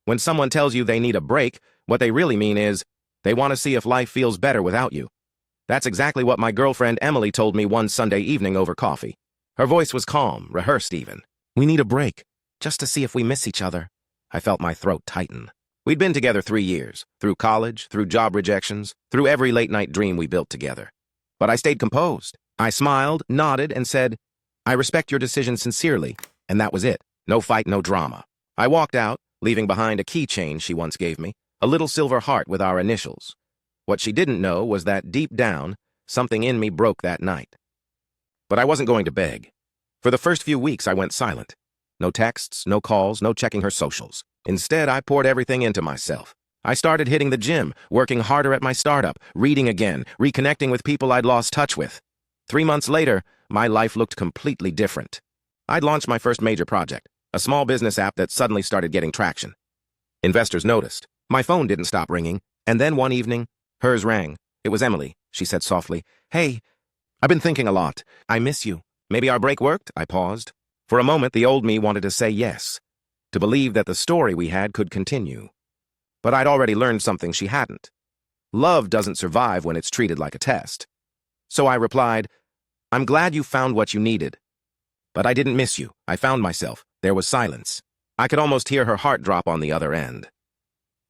When someone tells you they need a break, what they really mean is, they want to see if life feels better without you. That's exactly what my girlfriend Emily told me one Sunday evening over coffee. Her voice was calm, rehearsed even. We need a break, just to see if we miss each other. I felt my throat tighten. We'd been together 3 years, through college, through job rejections, through every late-night dream we built together. But I stayed composed. I smiled, nodded, and said, I respect your decision sincerely, and that was it. No fight, no drama. I walked out, leaving behind a keychain she once gave me, a little silver heart with our initials. What she didn't know was that deep down, something in me broke that night. But I wasn't going to beg. For the first few weeks, I went silent. No texts, no calls, no checking her socials. Instead, I poured everything into myself. I started hitting the gym, working harder at my startup, reading again, reconnecting with people I'd lost touch with. 3 months later, my life looked completely different. I'd launched my first major project, a small business app that suddenly started getting traction. Investors noticed. My phone didn't stop ringing, and then one evening, hers rang. It was Emily. She said softly, Hey, I've been thinking a lot. I miss you. Maybe our break worked? I paused. For a moment, the old me wanted to say yes, to believe that the story we had could continue. But I'd already learned something she hadn't. Love doesn't survive when it's treated like a test. So I replied, I'm glad you found what you needed. But I didn't miss you. I found myself. There was silence. I could almost hear her heart drop on the other end.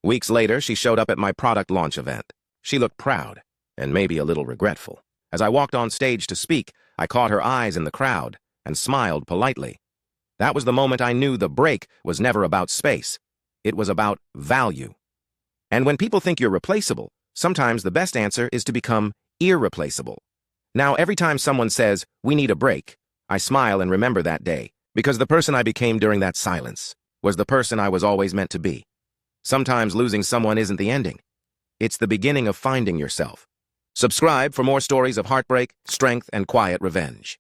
Weeks later, she showed up at my product launch event. She looked proud, and maybe a little regretful. As I walked on stage to speak, I caught her eyes in the crowd and smiled politely. That was the moment I knew the break was never about space. It was about value. And when people think you're replaceable, sometimes the best answer is to become irreplaceable. Now, every time someone says, we need a break, I smile and remember that day, because the person I became during that silence was the person I was always meant to be. Sometimes losing someone isn't the ending. It's the beginning of finding yourself. Subscribe for more stories of heartbreak, strength, and quiet revenge.